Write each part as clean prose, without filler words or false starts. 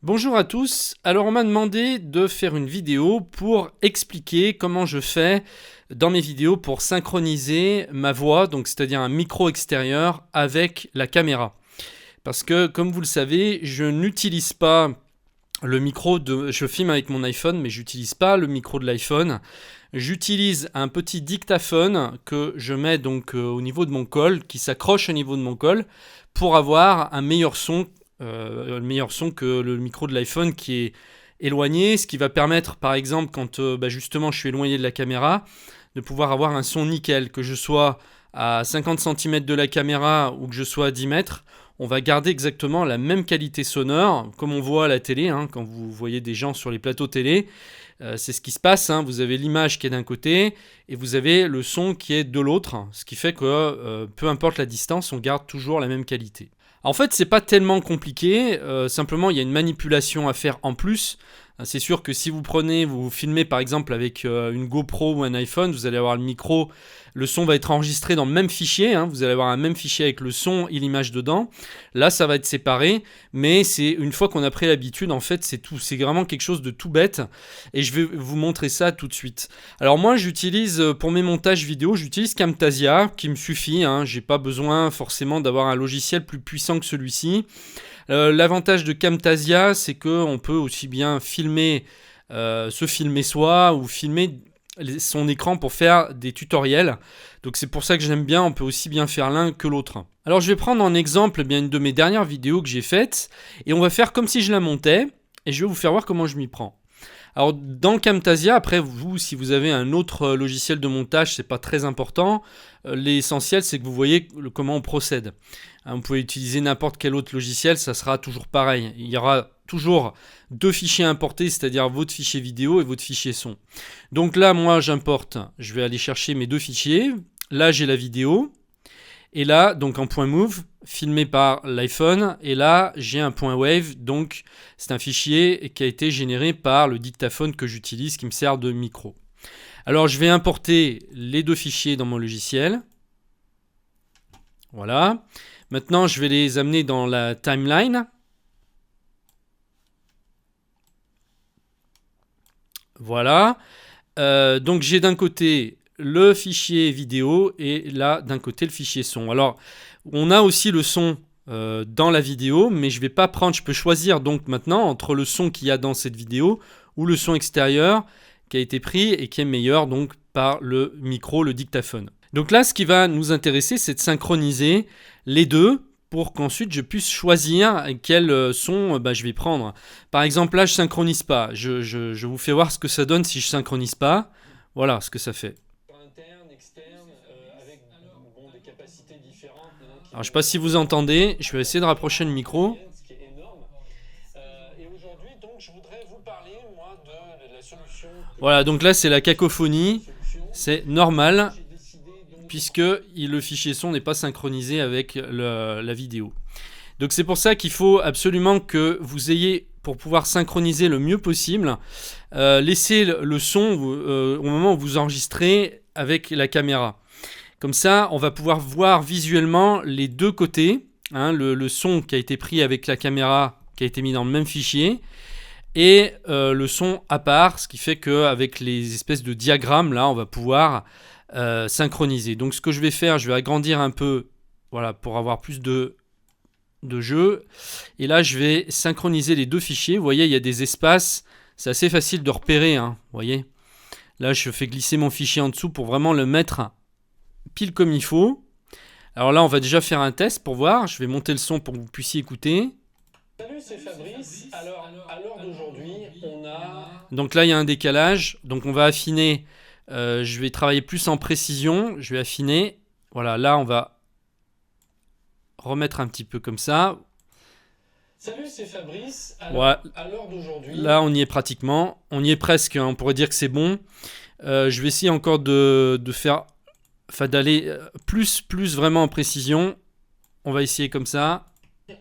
Bonjour à tous, alors on m'a demandé de faire une vidéo pour expliquer comment je fais dans mes vidéos pour synchroniser ma voix, donc c'est-à-dire un micro extérieur avec la caméra. Parce que comme vous le savez, je n'utilise pas le micro je filme avec mon iPhone, mais j'utilise pas le micro de l'iPhone. J'utilise un petit dictaphone que je mets donc au niveau de mon col, qui s'accroche au niveau de mon col, pour avoir un meilleur son que le micro de l'iPhone qui est éloigné, ce qui va permettre par exemple quand justement je suis éloigné de la caméra, de pouvoir avoir un son nickel, que je sois à 50 cm de la caméra ou que je sois à 10 mètres, on va garder exactement la même qualité sonore, comme on voit à la télé, quand vous voyez des gens sur les plateaux télé. C'est ce qui se passe, vous avez l'image qui est d'un côté et vous avez le son qui est de l'autre, ce qui fait que peu importe la distance, on garde toujours la même qualité. En fait, c'est pas tellement compliqué, simplement il y a une manipulation à faire en plus. C'est sûr que si vous filmez par exemple avec une GoPro ou un iPhone, vous allez avoir le micro, le son va être enregistré dans le même fichier, vous allez avoir un même fichier avec le son et l'image dedans. Là, ça va être séparé, mais c'est une fois qu'on a pris l'habitude, en fait, c'est vraiment quelque chose de tout bête, et je vais vous montrer ça tout de suite. Alors moi, j'utilise pour mes montages vidéo, j'utilise Camtasia, qui me suffit, j'ai pas besoin forcément d'avoir un logiciel plus puissant que celui-ci. L'avantage de Camtasia, c'est qu'on peut aussi bien se filmer soi ou filmer son écran pour faire des tutoriels. Donc c'est pour ça que j'aime bien, on peut aussi bien faire l'un que l'autre. Alors je vais prendre en exemple une de mes dernières vidéos que j'ai faites et on va faire comme si je la montais et je vais vous faire voir comment je m'y prends. Alors dans Camtasia, après vous, si vous avez un autre logiciel de montage, c'est pas très important. L'essentiel, c'est que vous voyez comment on procède. Vous pouvez utiliser n'importe quel autre logiciel, ça sera toujours pareil. Il y aura toujours deux fichiers importés, c'est-à-dire votre fichier vidéo et votre fichier son. Donc là, moi, j'importe. Je vais aller chercher mes deux fichiers. Là, j'ai la vidéo. Et là, donc en point move, filmé par l'iPhone. Et là, j'ai un point wave. Donc, c'est un fichier qui a été généré par le dictaphone que j'utilise, qui me sert de micro. Alors, je vais importer les deux fichiers dans mon logiciel. Voilà. Maintenant, je vais les amener dans la timeline. Voilà. Donc, j'ai d'un côté le fichier vidéo et là, d'un côté, le fichier son. Alors, on a aussi le son dans la vidéo, mais je vais pas prendre, je peux choisir donc maintenant entre le son qu'il y a dans cette vidéo ou le son extérieur qui a été pris et qui est meilleur donc par le micro, le dictaphone. Donc là, ce qui va nous intéresser, c'est de synchroniser les deux pour qu'ensuite je puisse choisir quel son je vais prendre. Par exemple, là, je synchronise pas. Je vous fais voir ce que ça donne si je synchronise pas. Voilà ce que ça fait. Interne, externe, avec des capacités différentes. Alors, je sais pas si vous entendez. Je vais essayer de rapprocher le micro. Voilà, donc là, c'est la cacophonie. C'est normal, puisque le fichier son n'est pas synchronisé avec la vidéo. Donc c'est pour ça qu'il faut absolument que vous ayez, pour pouvoir synchroniser le mieux possible, laisser le son au moment où vous enregistrez avec la caméra. Comme ça, on va pouvoir voir visuellement les deux côtés, le son qui a été pris avec la caméra, qui a été mis dans le même fichier, et le son à part, ce qui fait qu'avec les espèces de diagrammes, là, on va pouvoir synchroniser. Donc ce que je vais faire, je vais agrandir un peu, voilà, pour avoir plus de jeu. Et là, je vais synchroniser les deux fichiers. Vous voyez, il y a des espaces. C'est assez facile de repérer. Vous voyez. Là, je fais glisser mon fichier en dessous pour vraiment le mettre pile comme il faut. Alors là, on va déjà faire un test pour voir. Je vais monter le son pour que vous puissiez écouter. Salut, c'est Fabrice. Alors, à l'heure d'aujourd'hui, on a... Donc là, il y a un décalage. Donc on va affiner. Je vais travailler plus en précision. Je vais affiner. Voilà, là, on va remettre un petit peu comme ça. Salut, c'est Fabrice. Alors, à l'heure d'aujourd'hui... Là, on y est pratiquement. On y est presque. On pourrait dire que c'est bon. Je vais essayer encore de faire... Enfin, d'aller plus vraiment en précision. On va essayer comme ça.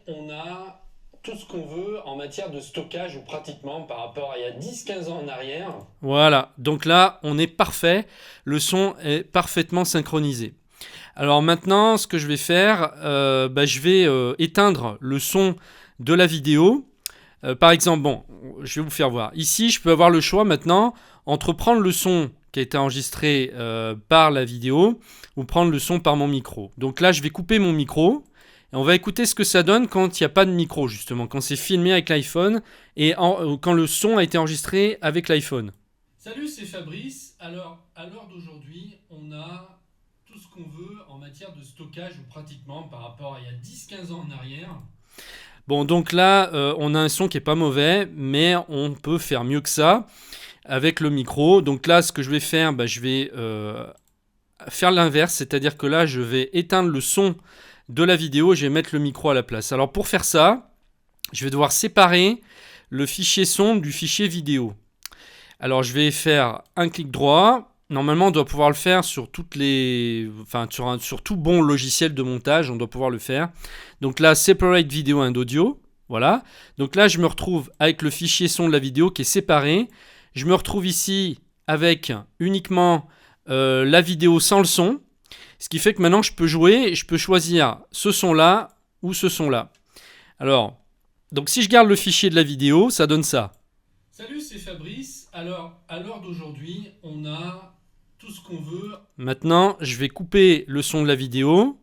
On a tout ce qu'on veut en matière de stockage, ou pratiquement, par rapport à il y a 10-15 ans en arrière. Voilà. Donc là, on est parfait. Le son est parfaitement synchronisé. Alors maintenant, ce que je vais faire, je vais éteindre le son de la vidéo. Par exemple, bon, je vais vous faire voir. Ici, je peux avoir le choix maintenant entre prendre le son qui a été enregistré par la vidéo ou prendre le son par mon micro. Donc là, je vais couper mon micro et on va écouter ce que ça donne quand il n'y a pas de micro, justement, quand c'est filmé avec l'iPhone et quand le son a été enregistré avec l'iPhone. Salut, c'est Fabrice. Alors, à l'heure d'aujourd'hui, on a tout ce qu'on veut en matière de stockage, ou pratiquement par rapport à il y a 10-15 ans en arrière. Bon, donc là, on a un son qui est pas mauvais, mais on peut faire mieux que ça avec le micro. Donc là, ce que je vais faire, je vais faire l'inverse, c'est-à-dire que là, je vais éteindre le son de la vidéo et je vais mettre le micro à la place. Alors pour faire ça, je vais devoir séparer le fichier son du fichier vidéo. Alors je vais faire un clic droit. Normalement, on doit pouvoir le faire sur sur tout bon logiciel de montage, on doit pouvoir le faire. Donc là, Separate Video and Audio, voilà. Donc là, je me retrouve avec le fichier son de la vidéo qui est séparé. Je me retrouve ici avec uniquement la vidéo sans le son. Ce qui fait que maintenant, je peux jouer et je peux choisir ce son-là ou ce son-là. Alors, donc si je garde le fichier de la vidéo, ça donne ça. Salut, c'est Fabrice. Alors, à l'heure d'aujourd'hui, on a tout ce qu'on veut. Maintenant, je vais couper le son de la vidéo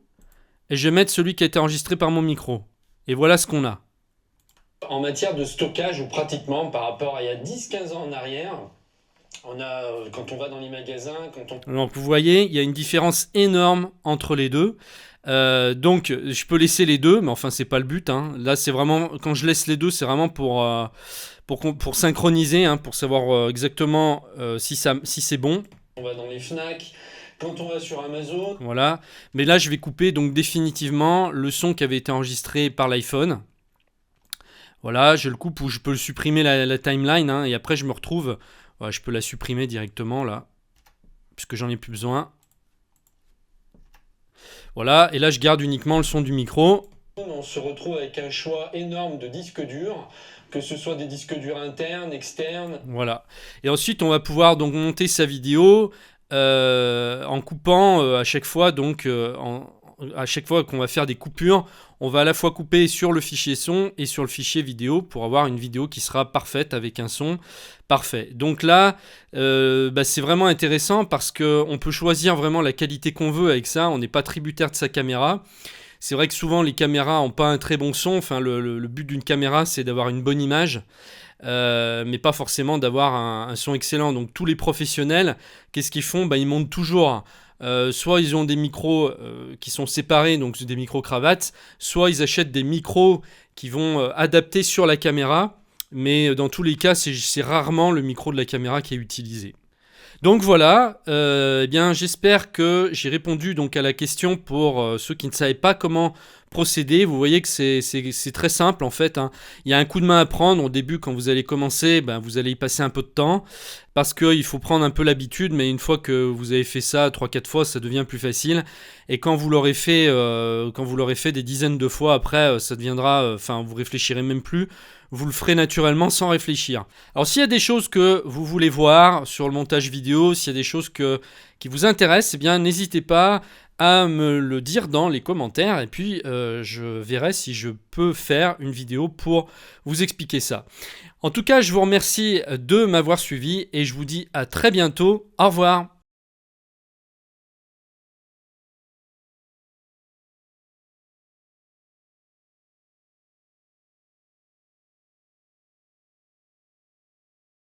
et je vais mettre celui qui a été enregistré par mon micro. Et voilà ce qu'on a. En matière de stockage, ou pratiquement par rapport à il y a 10-15 ans en arrière, on a, quand on va dans les magasins, Donc vous voyez, il y a une différence énorme entre les deux. Donc je peux laisser les deux, mais enfin c'est pas le but. Là c'est vraiment, quand je laisse les deux, c'est vraiment pour synchroniser, pour savoir exactement si c'est bon. On va dans les Fnac, quand on va sur Amazon. Voilà, mais là je vais couper donc définitivement le son qui avait été enregistré par l'iPhone. Voilà, je le coupe ou je peux le supprimer la timeline et après je me retrouve, je peux la supprimer directement là, puisque j'en ai plus besoin. Voilà, et là je garde uniquement le son du micro. On se retrouve avec un choix énorme de disques durs, que ce soit des disques durs internes, externes. Voilà. Et ensuite, on va pouvoir donc monter sa vidéo en coupant à chaque fois. Donc, à chaque fois qu'on va faire des coupures, on va à la fois couper sur le fichier son et sur le fichier vidéo pour avoir une vidéo qui sera parfaite avec un son parfait. Donc là, c'est vraiment intéressant parce qu'on peut choisir vraiment la qualité qu'on veut avec ça. On n'est pas tributaire de sa caméra. C'est vrai que souvent les caméras n'ont pas un très bon son. Enfin, le but d'une caméra, c'est d'avoir une bonne image, mais pas forcément d'avoir un son excellent. Donc tous les professionnels, qu'est-ce qu'ils font ? Ils montent toujours. Soit ils ont des micros qui sont séparés, donc des micros cravates, soit ils achètent des micros qui vont adapter sur la caméra. Mais dans tous les cas, c'est rarement le micro de la caméra qui est utilisé. Donc voilà, j'espère que j'ai répondu donc à la question pour ceux qui ne savaient pas comment procéder. Vous voyez que c'est très simple en fait. Il y a un coup de main à prendre au début quand vous allez commencer, vous allez y passer un peu de temps parce qu'il faut prendre un peu l'habitude, mais une fois que vous avez fait ça 3-4 fois, ça devient plus facile. Et quand vous l'aurez fait, des dizaines de fois après, ça deviendra, vous réfléchirez même plus. Vous le ferez naturellement sans réfléchir. Alors s'il y a des choses que vous voulez voir sur le montage vidéo, s'il y a des choses qui vous intéressent, n'hésitez pas à me le dire dans les commentaires et puis je verrai si je peux faire une vidéo pour vous expliquer ça. En tout cas, je vous remercie de m'avoir suivi et je vous dis à très bientôt. Au revoir.